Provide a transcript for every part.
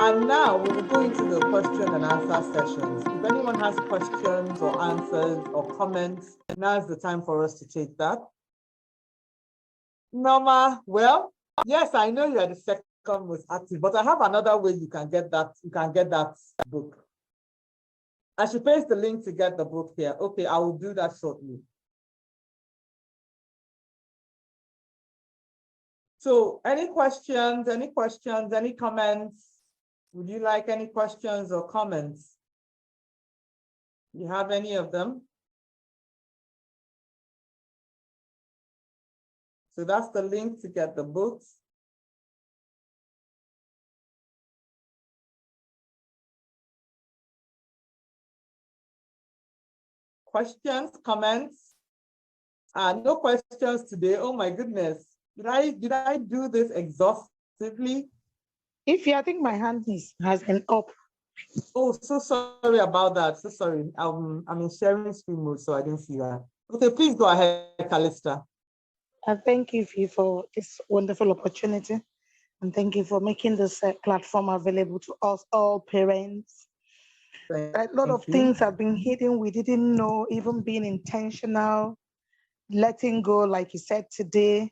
And now we will go into the question and answer sessions. If anyone has questions or answers or comments, now is the time for us to take that. Norma, well, yes, I know you are the second most active, but I have another way you can get that. You can get that book. I should paste the link to get the book here. Okay, I will do that shortly. So any questions, any comments? Would you like any questions or comments? You have any of them? So that's the link to get the books. Questions, comments? No questions today. Oh my goodness. Did I do this exhaustively? I think my hand has been up. Oh, so sorry about that. So sorry. I'm in sharing screen mode, so I didn't see that. Okay, please go ahead, Calista. Thank you, Fee, for this wonderful opportunity. And thank you for making this platform available to us, all parents. A lot of things have been hidden. We didn't know, even being intentional, letting go, like you said today.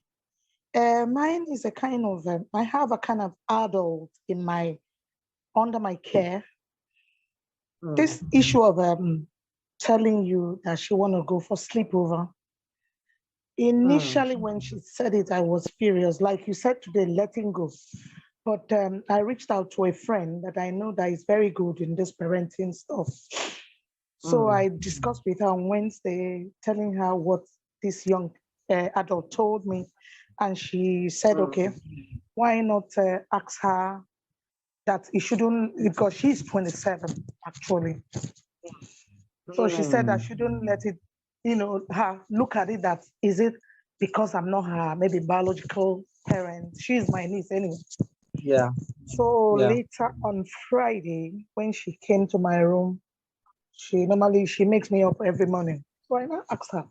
Mine is a kind of, I have a kind of adult under my care. This issue of telling you that she want to go for sleepover. Initially, when she said it, I was furious. Like you said today, letting go. But I reached out to a friend that I know that is very good in this parenting stuff. So I discussed with her on Wednesday, telling her what this young adult told me. And she said, okay, why not ask her that it shouldn't, because she's 27, actually. So she said I shouldn't let it, her look at it that, is it because I'm not her, maybe biological parent? She's my niece anyway. Yeah. So later on Friday, when she came to my room, she makes me up every morning. So I asked her,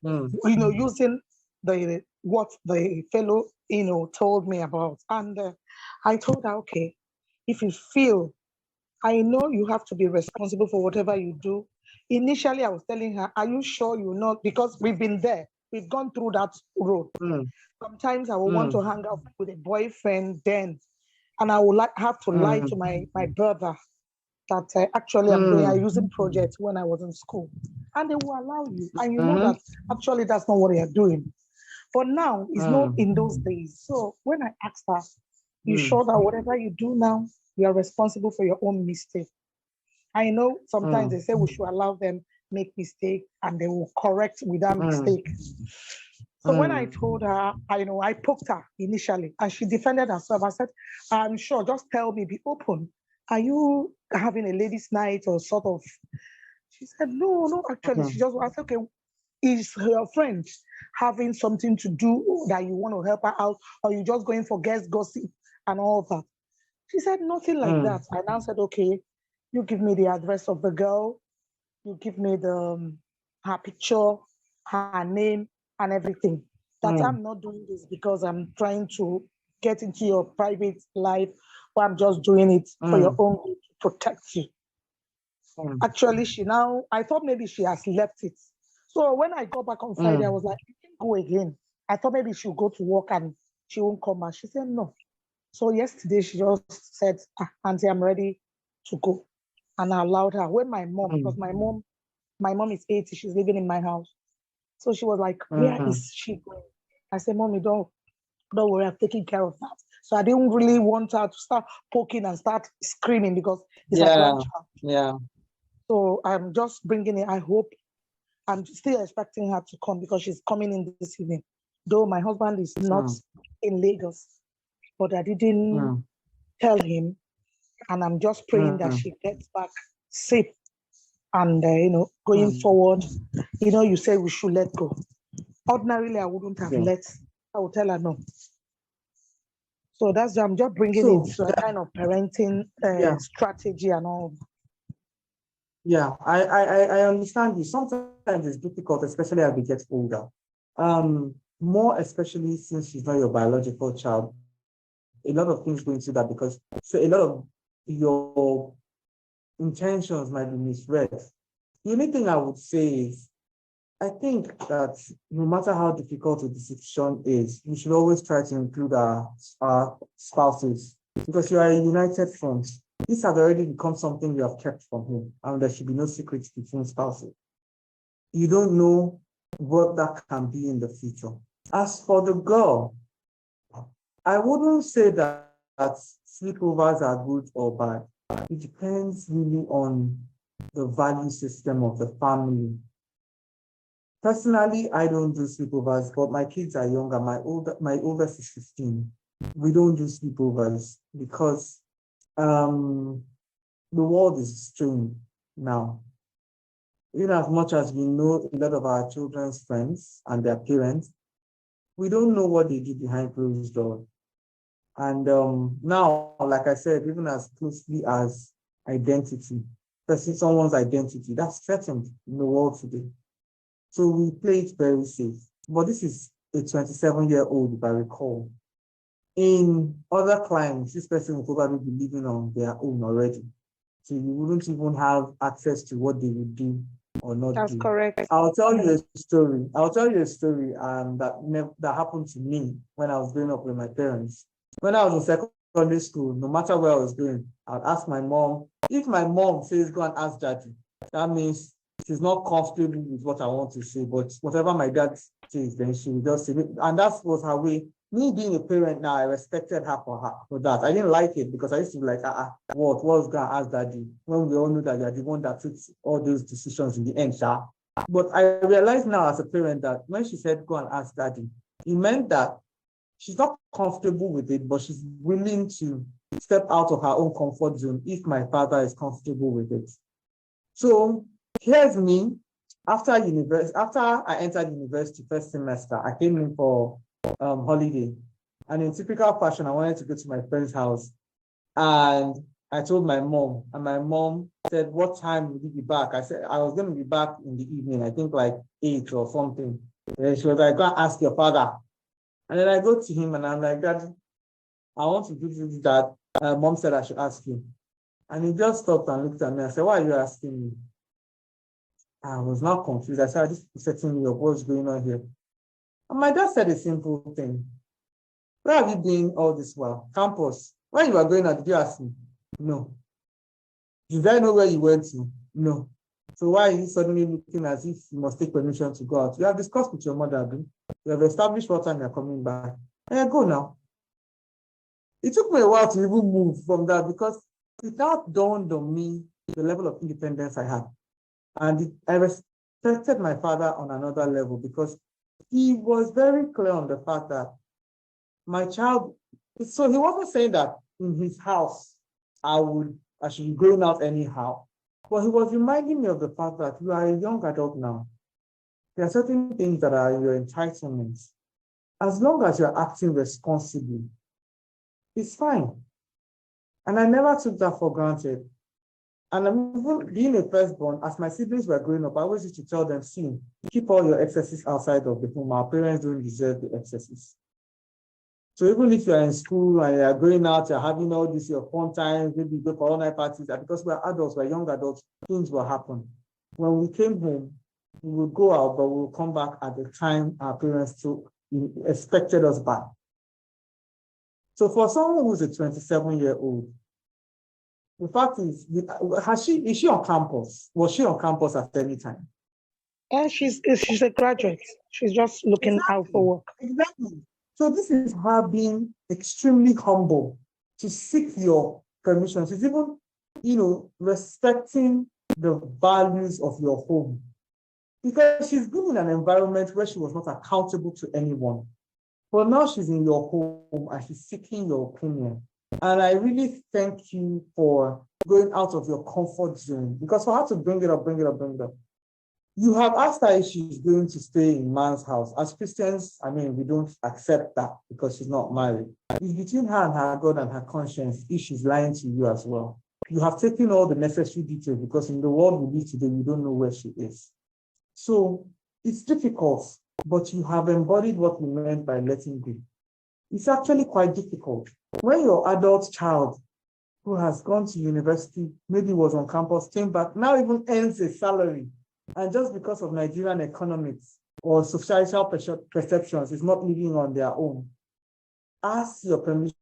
using what the fellow, told me about. And I told her, okay, if you feel, I know you have to be responsible for whatever you do. Initially, I was telling her, are you sure you're not? Because we've been there. We've gone through that road. Sometimes I will want to hang out with a boyfriend then, and I will have to lie to my brother that actually I'm using projects when I was in school. And they will allow you. And you know that actually that's not what they are doing. But now, it's not in those days. So when I asked her, you sure that whatever you do now, you are responsible for your own mistake? I know sometimes they say we should allow them make mistake and they will correct with that mistake. So when I told her, I poked her initially and she defended herself. I said, I'm sure, just tell me, be open. Are you having a ladies' night or sort of? She said, no, actually. She just asked, okay, is her friend having something to do that you want to help her out, or you just going for guest gossip and all that? She said, nothing like that. I now said, okay, you give me the address of the girl, you give me her picture, her name, and everything. That I'm not doing this because I'm trying to get into your private life, or I'm just doing it for your own good, to protect you. Actually, I thought maybe she has left it. So when I got back on Friday, I was like, you can go again. I thought maybe she'll go to work and she won't come back. She said, no. So yesterday, she just said, Auntie, I'm ready to go. And I allowed her. When my mom, because my mom is 80, she's living in my house. So she was like, where is she going? I said, Mommy, don't worry, I'm taking care of that. So I didn't really want her to start poking and start screaming because it's a grandchild. Yeah. So I'm just bringing it. I hope, I'm still expecting her to come because she's coming in this evening. Though my husband is not in Lagos, but I didn't tell him. And I'm just praying that she gets back safe. And, going forward, you say we should let go. Ordinarily, I wouldn't have I would tell her no. So I'm just bringing it to a kind of parenting strategy and all. Yeah, I understand you. Sometimes it's difficult, especially as we get older. More especially since she's not your biological child. A lot of things go into that because a lot of your intentions might be misread. The only thing I would say is, I think that no matter how difficult the decision is, we should always try to include our spouses, because you are a united front. This has already become something you have kept from him, and there should be no secrets between spouses. You don't know what that can be in the future. As for the girl, I wouldn't say that sleepovers are good or bad. It depends really on the value system of the family. Personally, I don't do sleepovers, but my kids are younger. My oldest is 15. We don't do sleepovers because the world is strange now. In as much as we know a lot of our children's friends and their parents, we don't know what they do behind closed doors. And now, like I said, even as closely as identity, person someone's identity, that's threatened in the world today. So we play it very safe. But this is a 27-year-old, if I recall. In other climes, this person will probably be living on their own already. So you wouldn't even have access to what they would do or not That's do. correct. I'll tell you a story. That happened to me when I was growing up with my parents. When I was in secondary school, no matter where I was going, I'd ask my mom. If my mom says, go and ask daddy, that means she's not comfortable with what I want to say, but whatever my dad says, then she will just say it. And that was her way. Me being a parent now, I respected her for that. I didn't like it because I used to be like, what's going to ask daddy? When we all know that you're the one that took all those decisions in the end, Sha. But I realized now as a parent that when she said, go and ask daddy, it meant that she's not comfortable with it, but she's willing to step out of her own comfort zone if my father is comfortable with it. So here's me. After I entered university first semester, I came in for holiday. And in typical fashion, I wanted to go to my friend's house. And I told my mom, and my mom said, what time will you be back? I said, I was going to be back in the evening, I think like 8 or something. And she was like, go and ask your father. And then I go to him and I'm like, Dad, I want to do this, that. Mom said I should ask you. And he just stopped and looked at me. I said, why are you asking me? I was not confused. I said, this is setting me up. What's going on here? And my dad said a simple thing. Where have you been all this while? Campus. When you were going out, did you ask me? No. Did I know where you went to? No. So why are you suddenly looking as if you must take permission to go out? You have discussed with your mother, Abby. You have established what time you're coming back. And go now. It took me a while to even move from that because it now dawned on me the level of independence I had. And I respected my father on another level because he was very clear on the fact that my child, so he wasn't saying that in his house, I should be going out anyhow. But he was reminding me of the fact that you are a young adult now. There are certain things that are your entitlements. As long as you're acting responsibly, it's fine. And I never took that for granted. And I'm even being a firstborn, as my siblings were growing up, I always used to tell them, see, keep all your excesses outside of the home. Our parents don't deserve the excesses. So even if you're in school and you're going out, you're having all this, your fun times, maybe you go for all-night parties, and because we're adults, we're young adults, things will happen. When we came home, we would go out, but we'll come back at the time our parents expected us back. So for someone who's a 27-year-old, the fact is, is she on campus? Was she on campus at any time? And she's a graduate. She's just looking out for work. Exactly. So this is her being extremely humble to seek your permission. She's even, respecting the values of your home. Because she's been in an environment where she was not accountable to anyone. But now she's in your home and she's seeking your opinion. And I really thank you for going out of your comfort zone. Because for her to bring it up, you have asked her if she's going to stay in man's house. As Christians, we don't accept that because she's not married. It's between her and her God and her conscience if she's lying to you as well. You have taken all the necessary details because in the world we live today, you don't know where she is. So it's difficult, but you have embodied what we meant by letting go. It's actually quite difficult. When your adult child who has gone to university, maybe was on campus, came back, now even earns a salary. And just because of Nigerian economics or societal perceptions is not living on their own. Ask your permission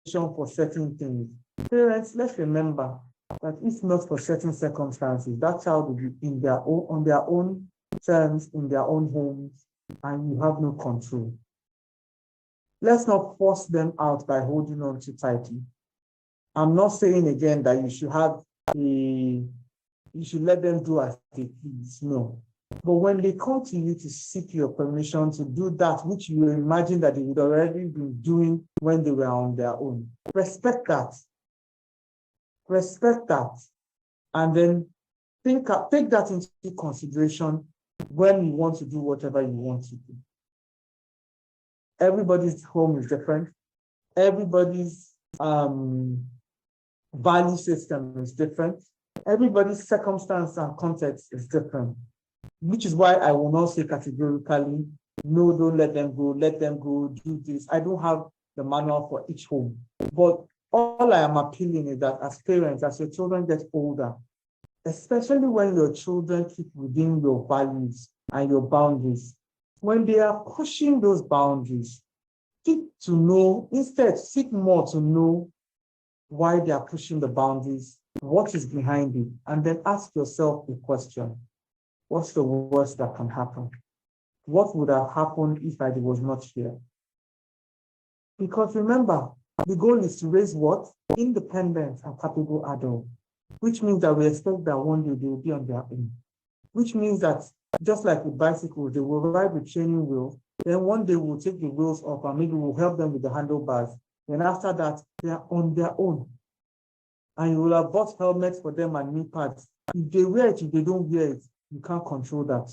for certain things. Parents, let's remember that if not for certain circumstances, that child will be in their own, on their own terms, in their own homes, and you have no control. Let's not force them out by holding on too tightly. I'm not saying again that you should let them do as they please. No. But when they come to you to seek your permission to do that which you imagine that they would already be doing when they were on their own, respect that. Respect that. And then take that into consideration when you want to do whatever you want to do. Everybody's home is different. Everybody's value system is different. Everybody's circumstance and context is different, which is why I will not say categorically, no, don't let them go, do this. I don't have the manual for each home. But all I am appealing is that as parents, as your children get older, especially when your children keep within your values and your boundaries, when they are pushing those boundaries, seek more to know why they are pushing the boundaries, what is behind it, and then ask yourself a question. What's the worst that can happen? What would have happened if I was not here? Because remember, the goal is to raise what? Independent and capable adults, which means that we expect that one day they will be on their own. Which means that just like with bicycles, they will ride with training wheels, then one day we'll take the wheels off and maybe we'll help them with the handlebars. Then after that, they are on their own. And you will have bought helmets for them and knee pads. If they wear it, if they don't wear it, you can't control that.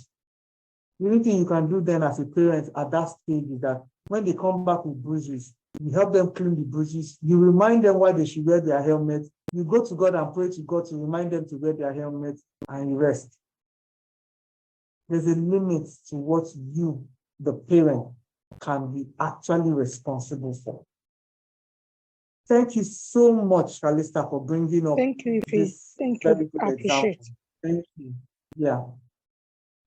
The only thing you can do then as a parent at that stage is that when they come back with bruises, you help them clean the bruises, you remind them why they should wear their helmet, you go to God and pray to God to remind them to wear their helmet, and you rest. There's a limit to what you, the parent, can be actually responsible for. Thank you so much, Calista, for bringing up this very good example. Thank you. Yeah.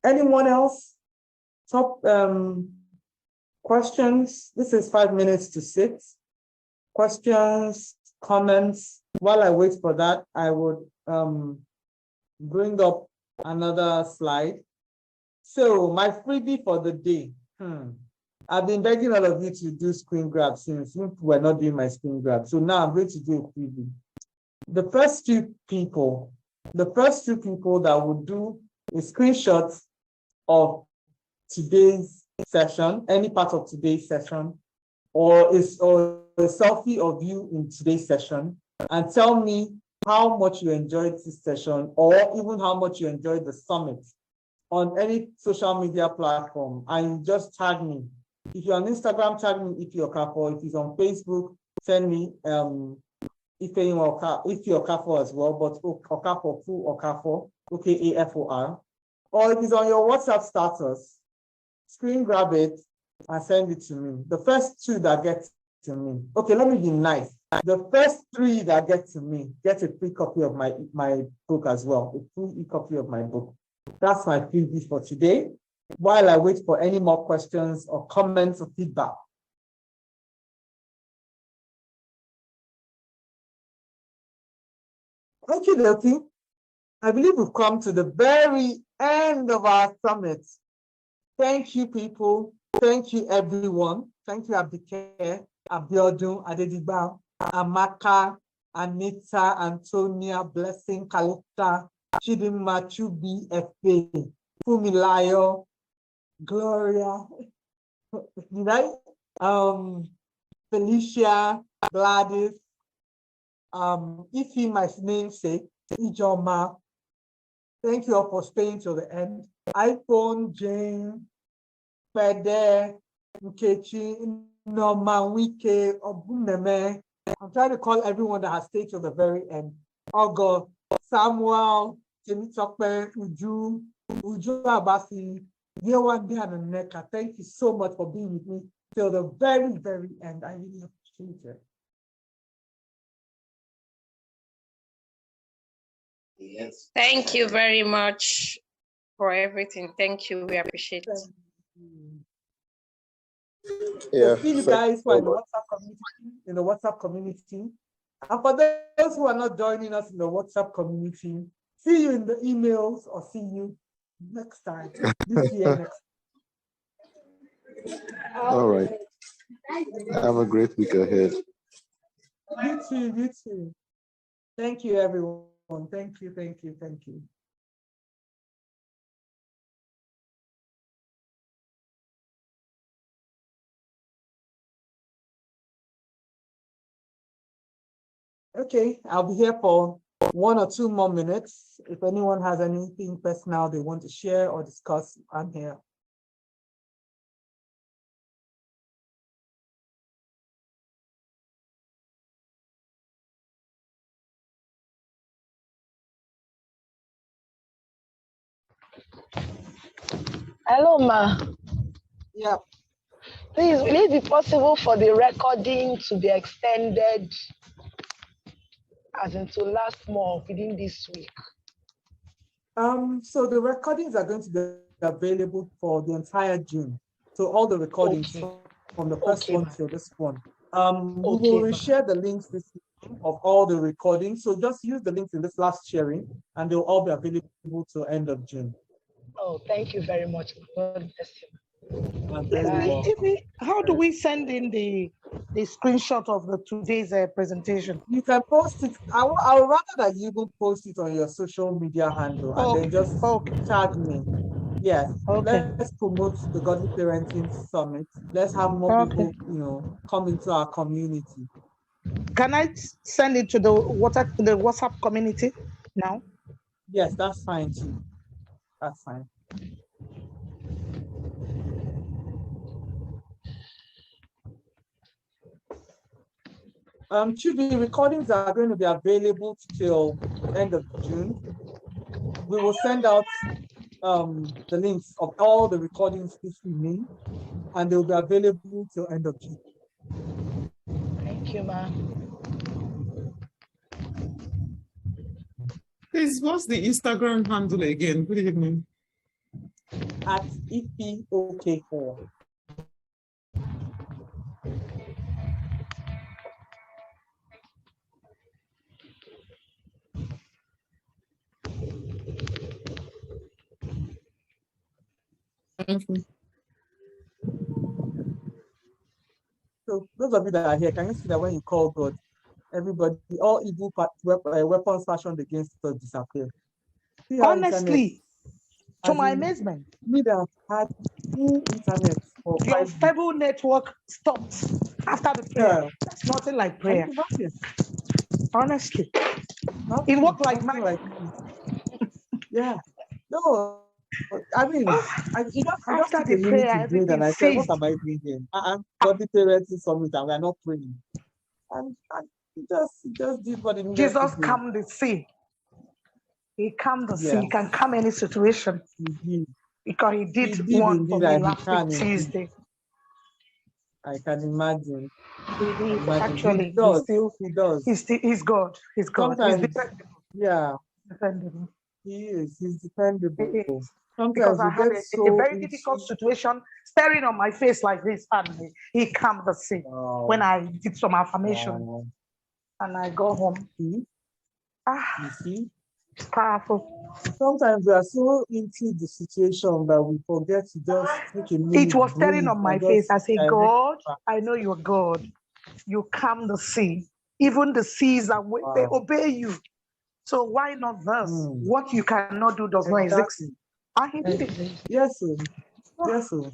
Anyone else? Top questions? This is 5 minutes to 6. Questions, comments. While I wait for that, I would bring up another slide. So my freebie for the day. I've been begging all of you to do screen grab since we're not doing my screen grab. So now I'm going to do a freebie. The first two people that would do a screenshot of today's session, any part of today's session, or a selfie of you in today's session, and tell me how much you enjoyed this session, or even how much you enjoyed the summit on any social media platform, and you just tag me. If you're on Instagram, tag me Ife Okafor. If it's on Facebook, send me Ife Okafor as well, but Okafor, full Okafor, Okafor. Or if it's on your WhatsApp status, screen grab it and send it to me. The first 2 that get to me, okay, let me be nice. The first 3 that get to me get a free copy of my book as well, a free copy of my book. That's my freebie for today, while I wait for any more questions or comments or feedback. Okay, Loki. I believe we've come to the very end of our summit. Thank you, people. Thank you, everyone. Thank you, Abike, Abiodun, Adedigba, Amaka, Anita, Antonia, Blessing, Kalita, Chidinma, Chubi, FA, Fumilayo, Gloria, Felicia, Gladys, Ife, my namesake, Ijoma. Thank you all for staying till the end. iPhone, Jane, Fede, Nkechi, Norma, Wike, Obuneme. I'm trying to call everyone that has stayed till the very end. Ogo, Samuel, Temitope, Uju Abasi, Yewande and Neka. Thank you so much for being with me till the very, very end. I really appreciate it. Thank you very much for everything. Thank you. We appreciate it. Yeah, see you guys who are in the WhatsApp community. And for those who are not joining us in the WhatsApp community, see you in the emails or see you next time. This year next. All right. Have a great week ahead. You too, you too. Thank you, everyone. Thank you, thank you, thank you. Okay, I'll be here for 1 or 2 more minutes. If anyone has anything personal they want to share or discuss, I'm here. Hello, ma. Yeah. Please, will it be possible for the recording to be extended as in to last more within this week? So the recordings are going to be available for the entire June. So all the recordings from the first one till this one. We will reshare the links this evening of all the recordings. So just use the links in this last sharing and they'll all be available till end of June. Oh, thank you very much. God bless you. How do we send in the screenshot of the today's presentation? You can post it. I would rather that you go post it on your social media handle and then just tag me. Yes. Let's promote the Godly Parenting Summit. Let's have more people, come into our community. Can I send it to the WhatsApp community now? Yes, that's fine too. That's fine. The recordings are going to be available till end of June. We will send out the links of all the recordings this evening, and they'll be available till end of June. Thank you, ma'am. Please, what's the Instagram handle again? Good evening. At EP4. Thank you. So those of you that are here, can you see that when you call God, everybody, all evil weapons fashioned against us disappear? Honestly, to my amazement, we have had full internet for your stable network stopped after the prayer. Yeah. That's nothing like prayer. Honestly, it worked like magic. Yeah. No. I mean, I just took a minute to breathe and I said, what am I doing here? Godly Parenting Summit and we are not praying. And he just did what he needed to do. Jesus calmed the sea. He calmed the sea. He can calm any situation. Because he did one for me last week, Tuesday. I can imagine. Actually, he does. He's God. He's God. Sometimes, he's dependable. Yeah. Dependable. He is. He's dependable. Because I had a very difficult situation staring on my face like this, and he calmed the sea when I did some affirmation. And I go home. You see? It's powerful. Sometimes we are so into the situation that we forget to just take a minute. It was staring on my face. I say, God, I know you're God. You calm the sea. Even the seas are they obey you. So why not this? What you cannot do does not exist. And he did it. Yes, sir. Yes, sir.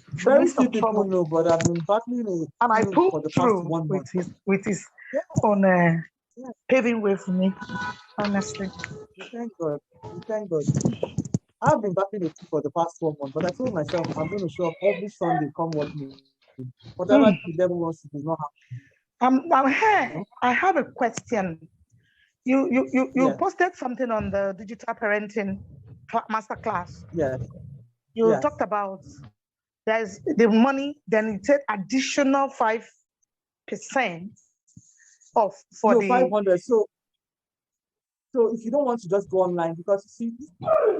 Very few people know, but I've been battling it. And I pulled through with his on paving way for me. Honestly. Thank God. Thank God. I've been battling it for the past 4 months, but I told myself I'm going to show up every Sunday, come what may. Whatever the devil wants to do, not happen. I'm here. I have a question. You posted something on the digital parenting masterclass. Yes. You talked about there's the money, then it said additional 5% off for the 500. So So if you don't want to just go online, because you see,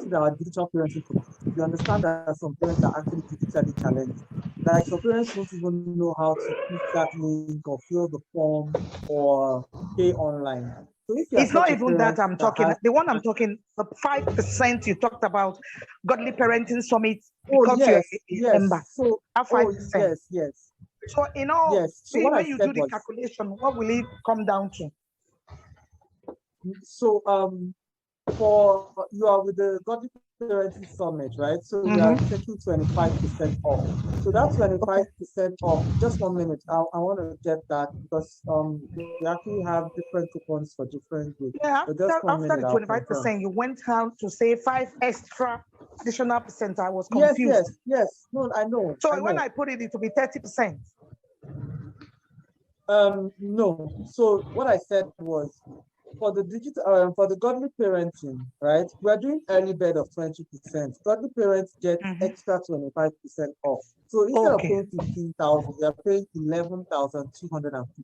in our digital parenting community, you understand that some parents are actually digitally challenged. Like some parents don't even know how to click that link or fill the form or pay online. So if you are It's not such a even that parent I'm that talking. has, The one I'm talking, the 5% you talked about, Godly Parenting Summit, oh because you're yes, a yes. member, So that oh 5%. yes. So, you know, Yes. So what I when you do said the was, calculation, what will it come down to? so for you are with the Godly Parenting Summit, right? So we are Mm-hmm. taking 25% off. So that Okay. 25% off, just 1 minute. I want to get that because we actually have different coupons for different groups. Yeah, But just one after minute, the I'll confirm. 25%, you went out to say 5 extra additional percent. I was confused. Yes. No, I So when know. I put it, it will be 30%. No. So what I said was for the digital for the godly parenting, right? We are doing early bird of 20%. Godly parents get Mm-hmm. extra 25% off. So instead of Okay. paying 15,000, we are paying 11,250.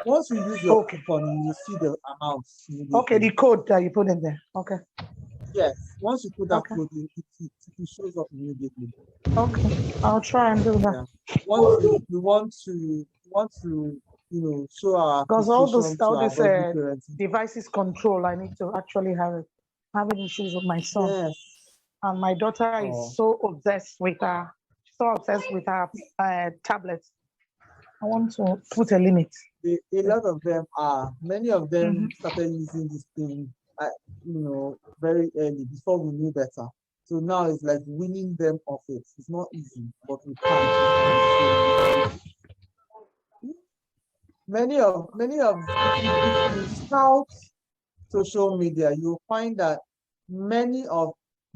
Once you use your Okay. coupon, you will see the amount Okay, immediately. the code that you put in there. Okay. Yes. Once you put that Okay. code in, it shows up immediately. Okay. I'll try and do that. Yeah. Once we want to show our Because all appreciation this, to all our this godly parenting. devices control, I need to actually have it. Having issues with my son, Yes. and my daughter is Oh. so obsessed with her, tablets. I want to put a limit. A lot of them many of them Mhm. started using this thing, very early before we knew better. So now it's like winning them off it. It's not easy, but we can. Many of if you scout social media, you'll find that many of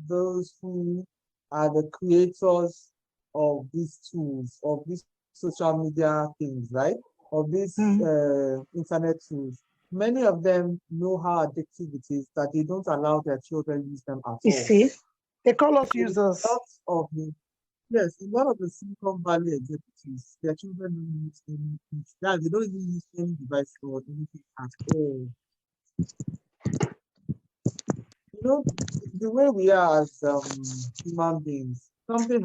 those who are the creators of these tools, of these social media things, right? Of these Mm. internet tools, many of them know how addictive it is that they don't allow their children use them at You all. see, they call us So users. lots of the yes, a lot of the Silicon Valley executives, their children don't use anything. Yeah, they don't even use any device or anything at all. The way we are as human beings, something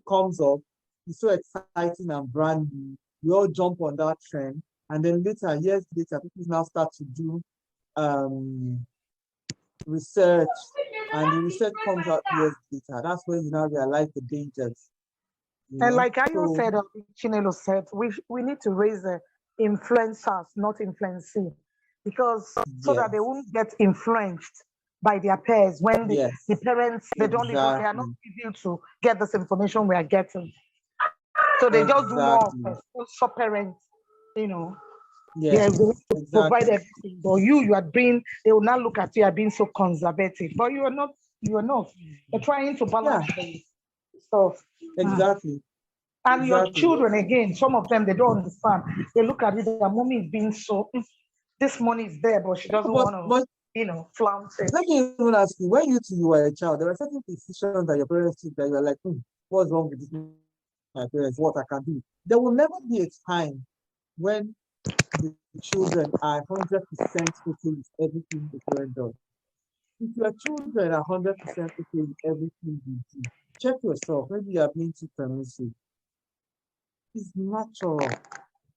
comes up, it's so exciting and brand new. We all jump on that trend, and then later, years later, people now start to do um, research, and the research comes out years later. That's when you now realize the dangers. And like Ayo So said, Chinelo said, we need to raise the influencers, not influencing, because so that they yes, won't get influenced by their peers when the yes, parents they are not exactly, able to get this information we are getting. So they just do more of exactly, a sponsor parents, you know. They are yes, going to provide exactly, everything. But you are being, they will not look at you as being so conservative. But you are not. You're trying to yeah, balance the stuff. exactly, And your exactly. children, again, some of them, they don't understand. They look at it, their mommy is being so, this money is there, but she Yeah, doesn't but want to, but flounce it. let me even ask you, when you were a child, there were certain decisions that your parents took that you were like, what's wrong with this? My parents, what I can do. There will never be a time when the children are 100% okay with everything the parent does. If your children are 100% okay with everything you do, check yourself. Maybe you are being too permissive. It's natural.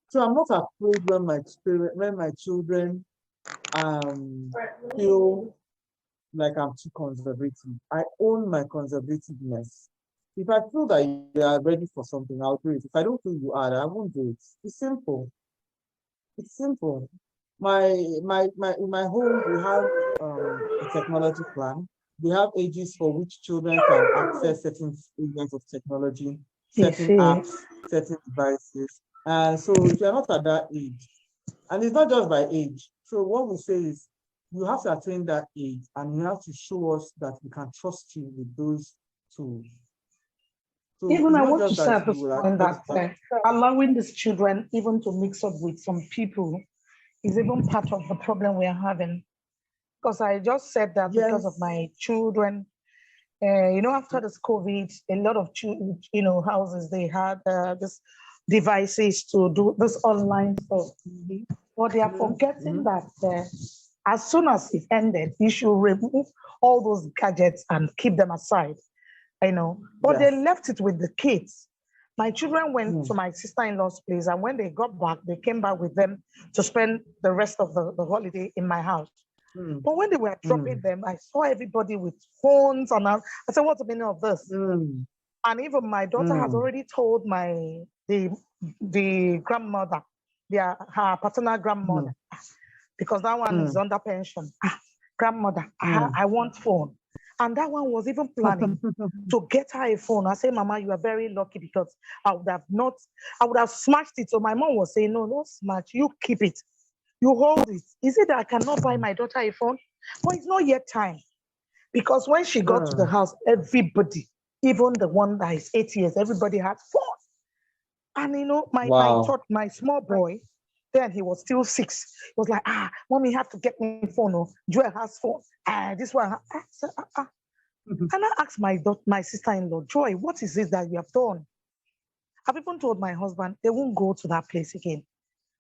So I'm not afraid when my children feel like I'm too conservative. I own my conservativeness. If I feel that you are ready for something, I'll do it. If I don't feel you are, I won't do it. It's simple. It's simple. In my home, we have a technology plan. We have ages for which children can access certain areas of technology, You certain see, apps, certain devices. And so if you're not at that age, and it's not just by age. So what we say is you have to attain that age and you have to show us that we can trust you with those tools. So even it's I not want to just say that at you this will point accept that it. allowing these children even to mix up with some people is even part of the problem we are having. Because I just said that because of Yes. my children. After this COVID, a lot of houses they had this devices to do this online stuff. But they are Mhm, forgetting mhm. that as soon as it ended, you should remove all those gadgets and keep them aside, But they left it with the kids. My children went to my sister-in-law's place, and when they got back, they came back with them to spend the rest of the holiday in my house. But when they were dropping them, I saw everybody with phones, and I said, what's the meaning of this? And even my daughter has already told the grandmother, her paternal grandmother, because that one is under pension. Grandmother, I want phone. And that one was even planning to get her a phone. I say, Mama, you are very lucky, because I would have smashed it. So my mom was saying, no, don't smash, you keep it. You hold it. Is it that I cannot buy my daughter a phone? But it's not yet time. Because when she got to the house, everybody, even the one that is 8 years, everybody had phone. And my small boy, then he was still 6. He was like, Mommy, you have to get me a phone. Oh, Joel has phone. This one. I said, And I asked my sister-in-law, Joy, what is it that you have done? I've even told my husband, they won't go to that place again.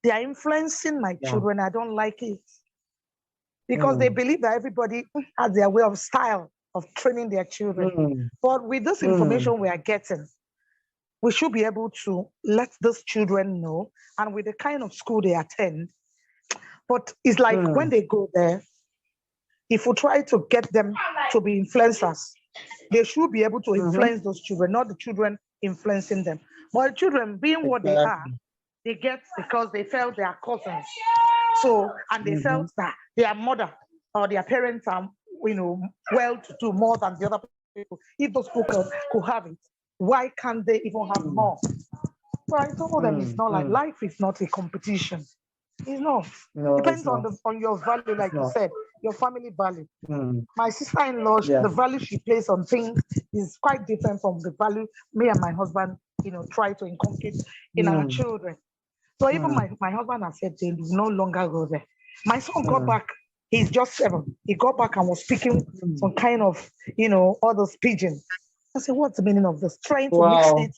They are influencing my children. I don't like it. Because they believe that everybody has their way of style of training their children. But with this information we are getting, we should be able to let those children know, and with the kind of school they attend. But it's like when they go there, if we try to get them to be influencers, they should be able to influence those children, not the children influencing them. But the children, being what they are, they get because they felt they are cousins. So, and they felt that their mother or their parents are, well to do more than the other people. If those people could have it, why can't they even have more? So I told them it's not like life is not a competition. It's not. No, Depends on your value, like you said, your family value. My sister-in-law, the value she places on things is quite different from the value me and my husband, try to inculcate in our children. So even my husband has said they no longer go there. My son got back. He's just 7. He got back and was speaking some kind of, all those pigeons. I said, what's the meaning of this? Trying to mix it,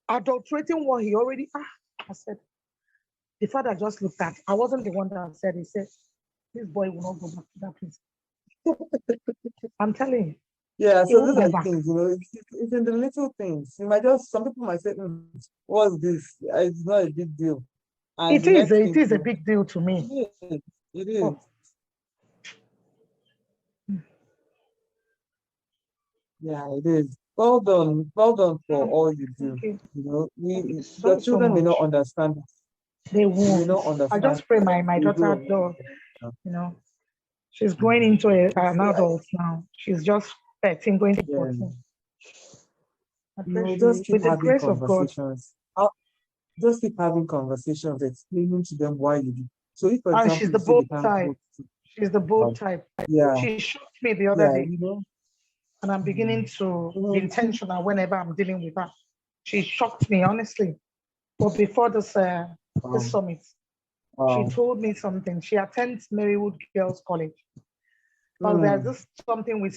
adulterating what he already. I said, the father just looked at. I wasn't the one that said. He said, this boy will not go back to that place. I'm telling you. Yeah, so those are the things, it's in the little things. Some people might say, what's this? It's not a big deal. And it is a big deal to me. It is. Oh. Yeah, it is. Well done for all you do. Your children may not understand. They won't. I just pray my daughter does. She's going into an adult now. She's just 13, going to 14. Just keep with the having grace of God. Just keep having conversations, explaining to them why you do. So if, for example, she's the bold type. She's the bold type. Yeah. She shocked me the other day. And I'm beginning to be intentional whenever I'm dealing with her. She shocked me, honestly. But before this summit, she told me something. She attends Marywood Girls College. But there's just something with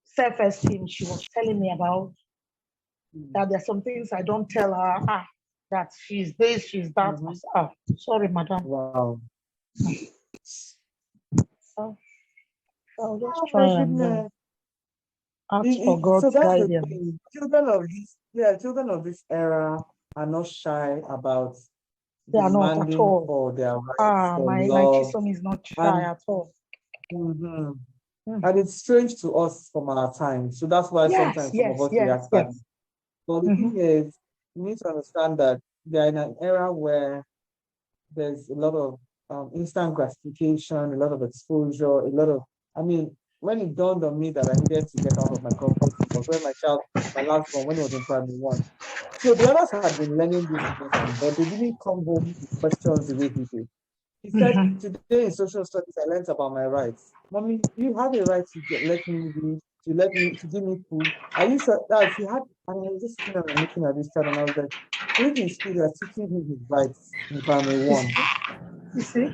self-esteem she was telling me about. That there's some things I don't tell her. That she's this, she's that. Sorry, madam. Wow. So I'll just try and ask for God's guidance. Children of this era are not shy about they are not at all. For their rights, my chisom is not shy at all. And it's strange to us from our time. So that's why sometimes some of us react badly. But the thing is, you need to understand that they are in an era where there's a lot of instant gratification, a lot of exposure, when it dawned on me that I needed to get out of my comfort zone was when my last one, when he was in primary 1. So the others had been learning this lesson, but they didn't come home with questions the way he did. He said, today in social studies, I learned about my rights. Mommy, you have a right to give me food. Are you sure that he had? And I was just sitting and looking at this child, and I was like, if in school they are teaching him his rights in primary 1. You see?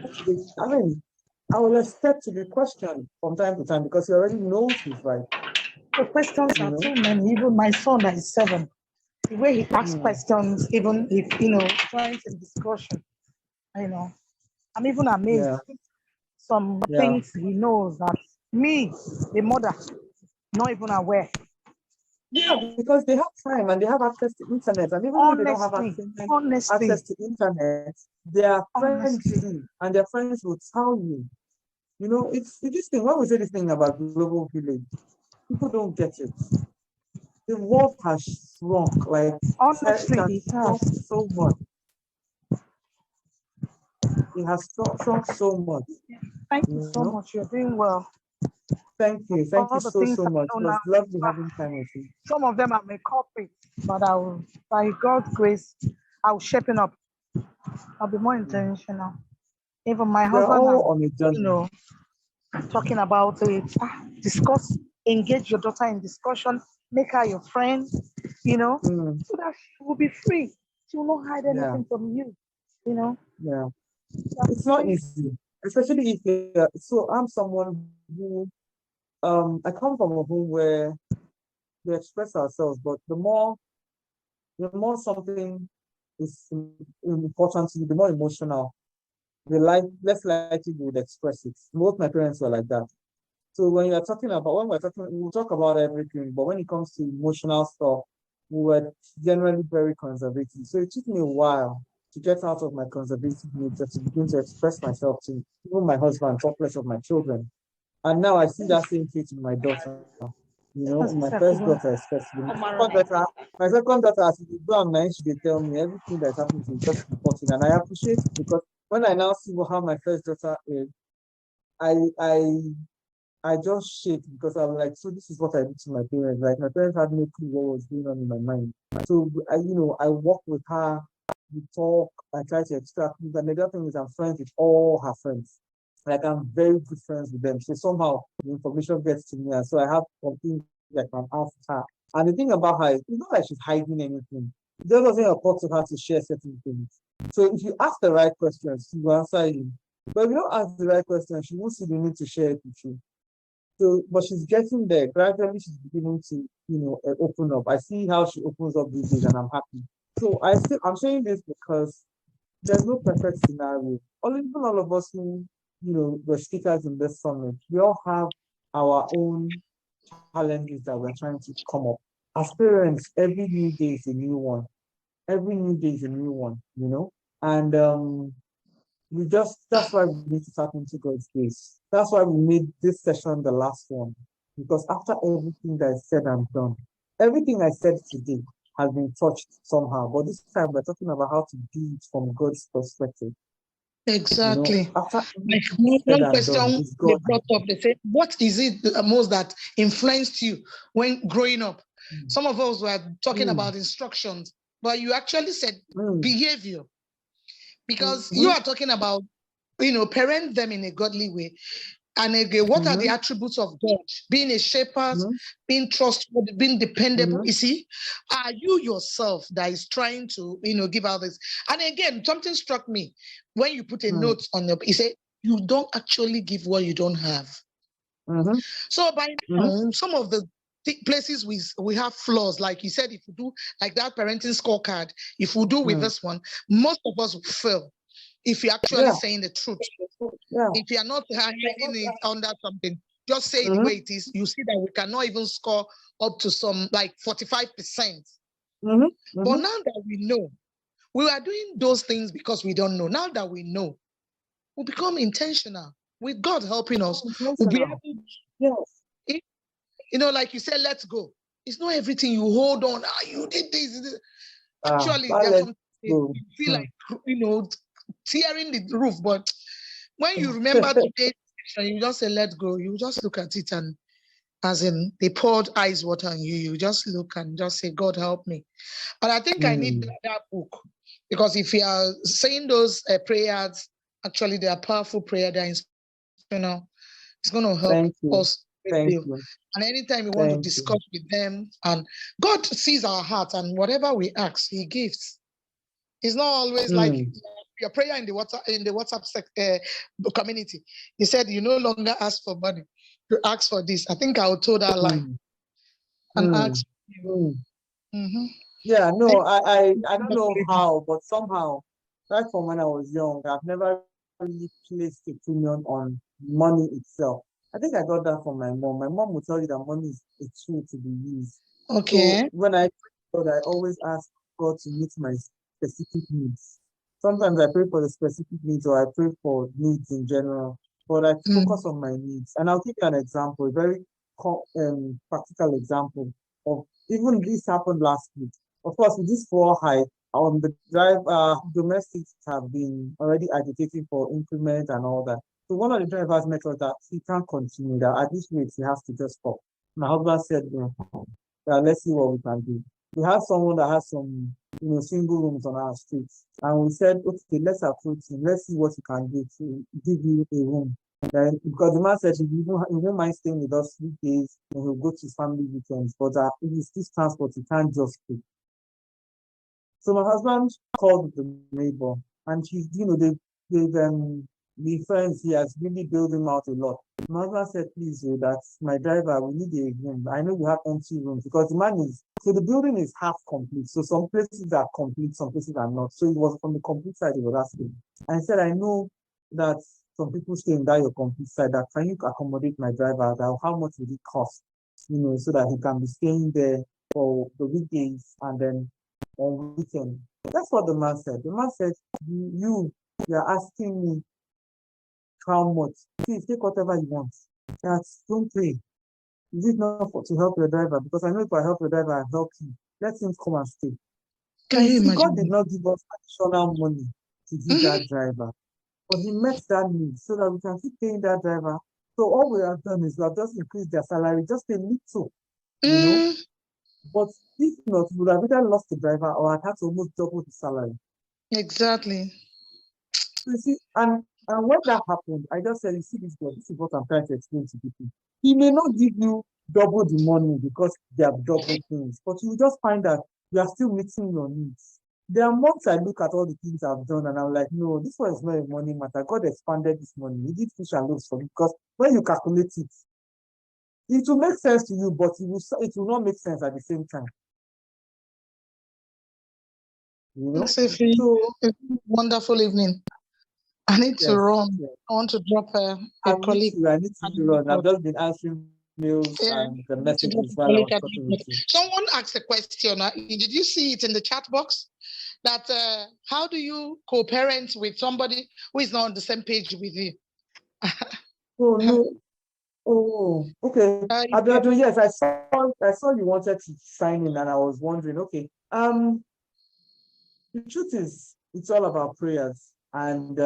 I will expect to be questioned from time to time because he already knows his rights. The questions are too many. Even my son that is 7, the way he asks questions, even if joins in discussion, I'm even amazed. some things he knows that me, the mother, not even aware. Yeah, because they have time and they have access to internet, and even though they don't have access to internet, their friends too, and their friends will tell you. You know, it's this thing. When we say this thing about global village, people don't get it. The world has shrunk, like Honestly, it has shrunk so much. It has shrunk so much. Thank you so much. You're doing well. Thank you. Thank you so much. It was lovely having time with you. Some of them are my culprits, but I will, by God's grace, I will shape up. I'll be more intentional. Even my husband, on a journey. You know, talking about it, discuss, engage your daughter in discussion, make her your friend, you know, so that she will be free. She will not hide anything from you, you know. Yeah. It's not easy, especially if so I'm someone who I come from a home where we express ourselves, but the more something is important to you, the more emotional, less likely you would express it. Both my parents were like that. So when we'll talk about everything, but when it comes to emotional stuff, we were generally very conservative. So it took me a while to get out of my conservative nature to begin to express myself to even my husband, talk less of my children. And now I see that same fate in my daughter. You know, my first daughter especially. My second daughter, as she go and nine, she tell me everything that's happening is just reporting. And I appreciate it because when I now see how my first daughter is, I just shake because I'm like, so this is what I did to my parents. Like my parents had no clue what was going on in my mind. So I walk with her, we talk, I try to extract things. And the other thing is I'm friends with all her friends. Like I'm very good friends with them. So somehow the information gets to me. And so I have something that can ask her. And the thing about her is it's not like she's hiding anything. It just doesn't occur to her to share certain things. So if you ask the right questions, she will answer you. But if you don't ask the right questions, she won't see the need to share it with you. So, but she's getting there. Gradually, she's beginning to, open up. I see how she opens up these days, and I'm happy. So I'm saying this because there's no perfect scenario. Even all of us who, were speakers in this summit, we all have our own challenges that we're trying to come up. As parents, every new day is a new one. Every new day is a new one, And that's why we need to tap into God's grace. That's why we made this session the last one. Because after everything that is said and done, everything I said today has been touched somehow. But this time we're talking about how to do it from God's perspective. Exactly. After one question they brought up, they said, what is it the most that influenced you when growing up? Some of us were talking about instructions, but you actually said behavior. Because you are talking about, parent them in a godly way. And again, what are the attributes of God? Being a shepherd, being trustworthy, being dependable. You see, are you yourself that is trying to, give out this? And again, something struck me when you put a note on your, you say, you don't actually give what you don't have. So by now, some of the places we have flaws, like you said, if you do like that parenting scorecard, if we do with this one, most of us will fail. If you're actually saying the truth, if you're not hiding it under something, just say it the way it is. You see that we cannot even score up to some like 45%. But now that we know, we are doing those things because we don't know. Now that we know, we become intentional with God helping us. We'll be able to, like you said, let's go. It's not everything you hold on. You did this. Actually, there's some you feel like, tearing the roof, but when you remember today's session, you just say, let go. You just look at it and as in they poured ice water on you. You just look and just say, God, help me. And I think I need that book because if you are saying those prayers, actually they are powerful prayer. They're inspirational. It's going to help us. And anytime we want to discuss with them, and God sees our heart, and whatever we ask, He gives. It's not always like your prayer in the WhatsApp community. He said, you no longer ask for money. You ask for this. I think I will toe that line and ask. Yeah, no, I don't know how, but somehow, right from when I was young, I've never really placed a premium on money itself. I think I got that from my mom. My mom will tell you that money is a tool to be used. Okay. So when I pray God, I always ask God to meet my specific needs. Sometimes I pray for the specific needs or I pray for needs in general, but I focus on my needs. And I'll give you an example, a very practical example of even this happened last week. Of course, with this floor high, on the drive, domestics have been already agitating for increment and all that. So one of the drivers met us that he can't continue, that at this rate he has to just stop. My husband said, let's see what we can do. We have someone that has some, single rooms on our streets. And we said, okay, let's approach him. Let's see what he can do to give you a room. And because the man said he won't mind staying with us weekdays and he'll go to his family weekends. But if it's this transport, he can't just pay. So my husband called the neighbor and he's, they've been friends. He has really built him out a lot. My husband said, please, that's my driver. We need a room. I know you have empty rooms because the man is, so the building is half complete. So some places are complete, some places are not. So it was from the complete side he was asking. And I said, I know that some people stay in that your complete side, that can you accommodate my driver? That how much would it cost? So that he can be staying there for the weekdays and then on weekend. That's what the man said. The man said, you're asking me how much? Please take whatever you want. Don't pay. Is it not to help your driver? Because I know if I help your driver, I help you. Let him come and stay. Can you imagine? God did not give us additional money to give that driver. But he met that need so that we can keep paying that driver. So all we have done is we have just increased their salary just a little, But if not, we would have either lost the driver or had to almost double the salary. Exactly. So you see, and when that happened, I just said, you see this God, this is what I'm trying to explain to people. He may not give you double the money because they have double things, but you will just find that you are still meeting your needs. There are months I look at all the things I've done and I'm like, no, this one is not a money matter. God expanded this money. He did fish and loaves for me because when you calculate it, it will make sense to you, but it will not make sense at the same time. So, wonderful evening. I need to run. Yes. I want to drop a colleague. I need to run. I've just been answering mails and the messages while I was talking with you. Someone asked a question. Did you see it in the chat box? That how do you co-parent with somebody who is not on the same page with you? Oh no. Oh, okay. Yes, I saw you wanted to sign in, and I was wondering. Okay. The truth is, it's all about prayers. And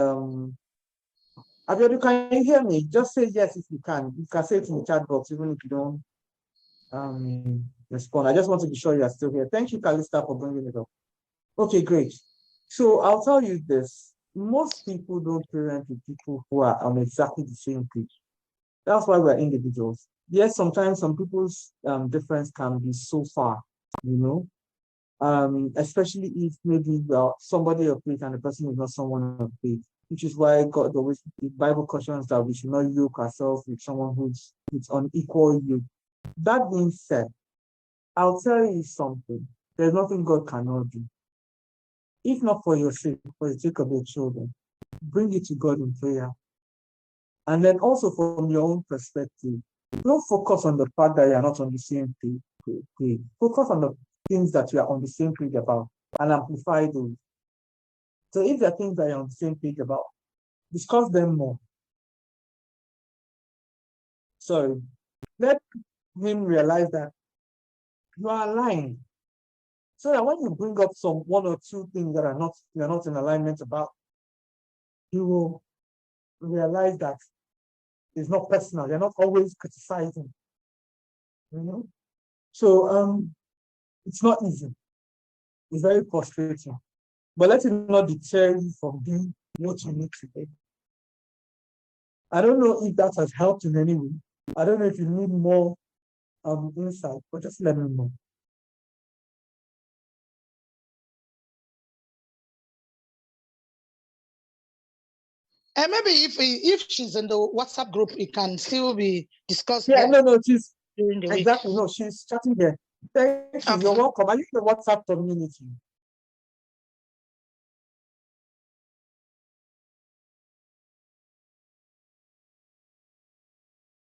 Abiodun, can you hear me? Just say yes if you can. You can say it in the chat box, even if you don't respond. I just want to be sure you are still here. Thank you, Calista, for bringing it up. Okay, great. So I'll tell you this. Most people don't parent with people who are on exactly the same page. That's why we're individuals. Yes, sometimes some people's difference can be so far, especially if maybe somebody of faith and the person is not someone of faith, which is why God always, the Bible cautions that we should not yoke ourselves with someone who's unequal yoke. That being said, I'll tell you something. There's nothing God cannot do. If not for your sake, for the sake of your children, bring it to God in prayer. And then also from your own perspective, don't focus on the fact that you're not on the same page. Focus on the things that you are on the same page about and amplify those. So if there are things that you're on the same page about, discuss them more. So let him realize that you are aligned. So that when you bring up some one or two things that you're not in alignment about, you will realize that it's not personal. You're not always criticizing. So it's not easy. It's very frustrating. But let it not deter you from doing what you need to do. I don't know if that has helped in any way. I don't know if you need more insight, but just let me know. And maybe if she's in the WhatsApp group, it can still be discussed. Yeah, no, she's exactly week. No, she's chatting there. Thank you. Okay. You're welcome. Are you in the WhatsApp community?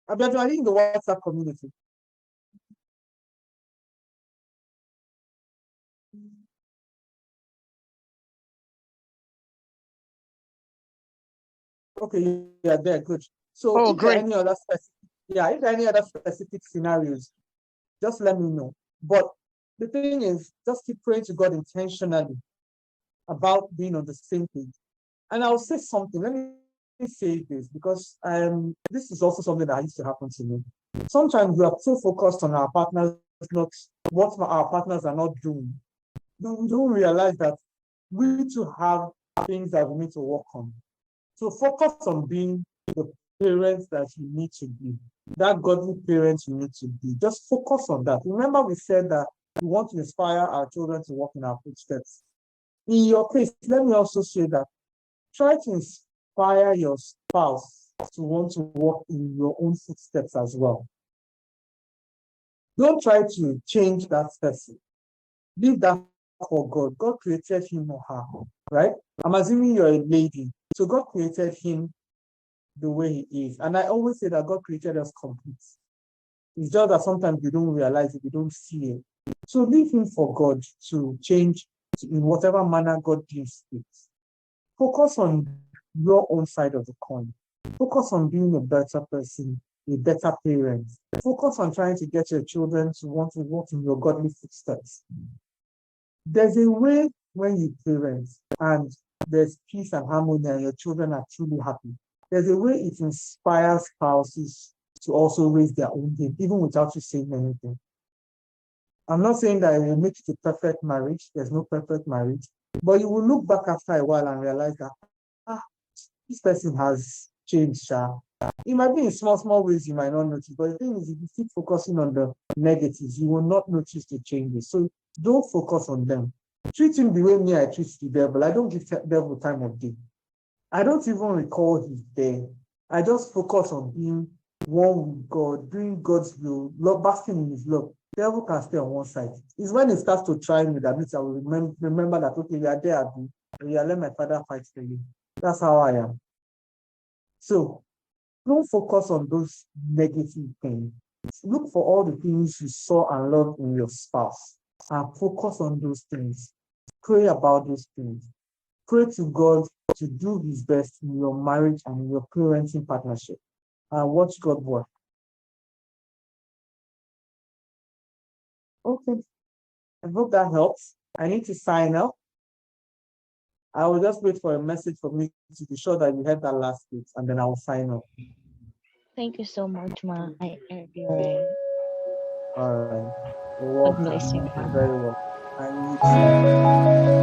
Abiodun, are you in the WhatsApp community? Okay, yeah, there, good. So if there are any other specific scenarios, just let me know. But the thing is, just keep praying to God intentionally about being on the same page. And I'll say something. Let me say this because this is also something that used to happen to me. Sometimes we are so focused on our partners, not what our partners are not doing. We don't realize that we too have things that we need to work on. So focus on being the parents that you need to be, that godly parents you need to be. Just focus on that. Remember, we said that we want to inspire our children to walk in our footsteps. In your case, let me also say that try to inspire your spouse to want to walk in your own footsteps as well. Don't try to change that person. Leave that for God. God created him or her, right? I'm assuming you're a lady. So God created him the way he is. And I always say that God created us complete. It's just that sometimes we don't realize it, we don't see it. So leave him for God to change in whatever manner God deems fit. Focus on your own side of the coin. Focus on being a better person, a better parent. Focus on trying to get your children to want to walk in your godly footsteps. There's a way when you parent and there's peace and harmony and your children are truly happy. There's a way it inspires spouses to also raise their own game, even without you saying anything. I'm not saying that it will make it a perfect marriage. There's no perfect marriage. But you will look back after a while and realize that, this person has changed. It might be in small, small ways you might not notice. But the thing is, if you keep focusing on the negatives, you will not notice the changes. So don't focus on them. Treat him the way me I treat the devil. I don't give the devil time of day. I don't even recall he's there. I just focus on being one with God, doing God's will, basking in his love. The devil can stay on one side. It's when it starts to try me that means I will remember that, okay, you are there, Abby. You let my father fight for you. That's how I am. So don't focus on those negative things. Look for all the things you saw and loved in your spouse and focus on those things. Pray about those things. Pray to God to do his best in your marriage and in your parenting partnership. And watch God work. Okay. I hope that helps. I need to sign up. I will just wait for a message from me to be sure that you had that last bit, and then I will sign up. Thank you so much, Ma. I agree. All right. God bless you, Ma. Very well. I need to.